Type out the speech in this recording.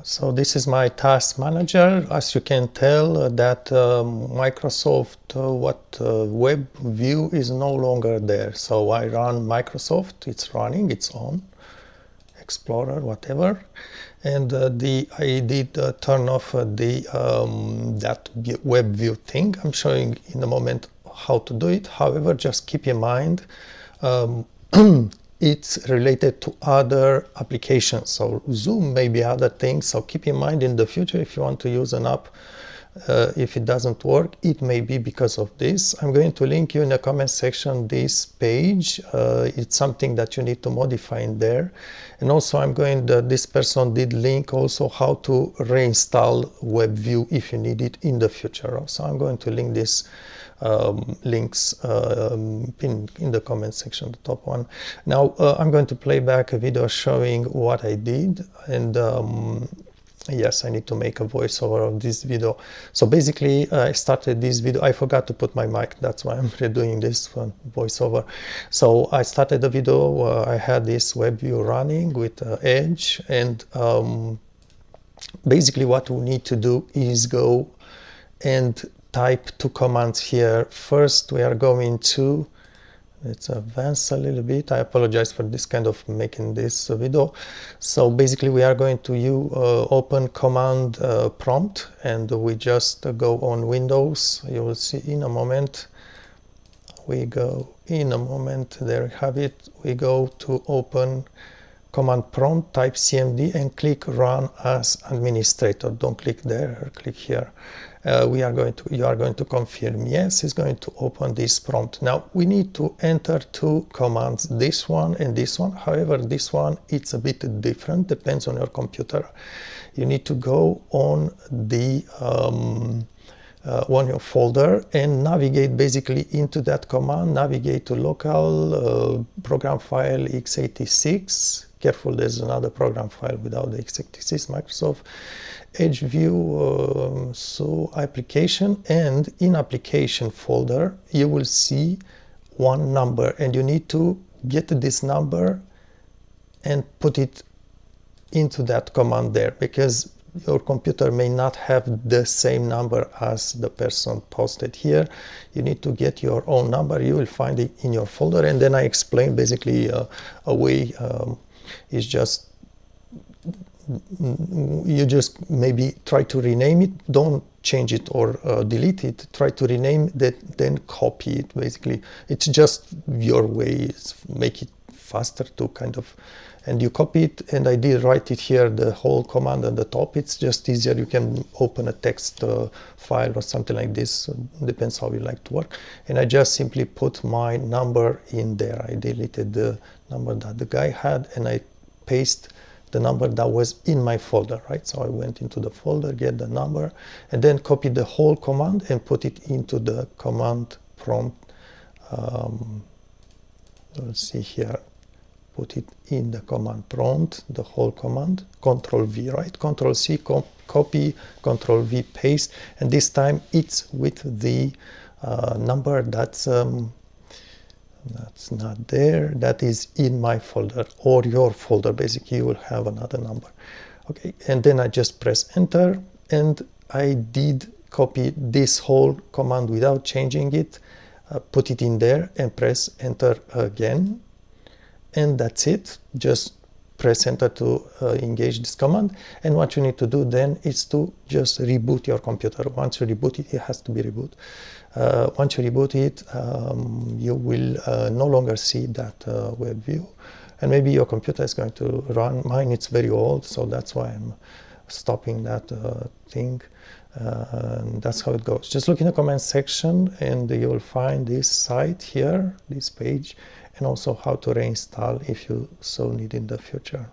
So this is my task manager. As you can tell, that Microsoft WebView is no longer there. So I run Microsoft, it's running, it's on, Explorer, whatever. And I did turn off that WebView thing. I'm showing in a moment how to do it. However, just keep in mind, it's related to other applications. So Zoom may be other things. So keep in mind in the future, if you want to use an app, if it doesn't work, it may be because of this. I'm going to link you in the comment section this page. It's something that you need to modify in there. And also this person did link also how to reinstall WebView if you need it in the future. So I'm going to link this links in the comment section, the top one. Now I'm going to play back a video showing what I did, and yes, I need to make a voiceover of this video. So basically I started this video, I forgot to put my mic, that's why I'm redoing this one voiceover. So I started the video, I had this WebView running with Edge, and basically what we need to do is go and type two commands here. First we are going to, let's advance a little bit. I apologize for this kind of making this video. So basically we are going to open command prompt, and we just go on Windows. You will see in a moment. We go in a moment, there you have it. We go to open command prompt, type cmd and click run as administrator. Don't click there, click here. You are going to confirm yes. It's going to open this prompt. Now we need to enter two commands, this one and this one. However, this one, it's a bit different, depends on your computer. You need to go on the on your folder and navigate basically into that command. Navigate to local program file x86. Careful, there's another program file without the x86, Microsoft EdgeWebview, so application, and in application folder you will see one number, and you need to get this number and put it into that command there, because your computer may not have the same number as the person posted here. You need to get your own number. You will find it in your folder, and then I explain basically a way is just you just maybe try to rename it, don't change it or delete it, try to rename that, then copy it. Basically it's just your way, make it faster to kind of, and you copy it, and I did write it here, the whole command at the top. It's just easier. You can open a text file or something like this, depends how you like to work, and I just simply put my number in there. I deleted the number that the guy had, and I paste the number that was in my folder, right? So I went into the folder, get the number, and then copy the whole command and put it into the command prompt. Let's see here, put it in the command prompt, the whole command, Control V, right? Control C, copy, Control V, paste, and this time it's with the number that's not there, that is in my folder or your folder. Basically you will have another number. Okay, and then I just press enter, and I did copy this whole command without changing it, put it in there and press enter again, and that's it. Just press enter to engage this command, and what you need to do then is to just reboot your computer. Once you reboot it, it has to be reboot. Once you reboot it, you will no longer see that WebView, and maybe your computer is going to run. Mine, it's very old, so that's why I'm stopping that thing. And that's how it goes. Just look in the comment section and you will find this site here, this page, and also how to reinstall if you so need in the future.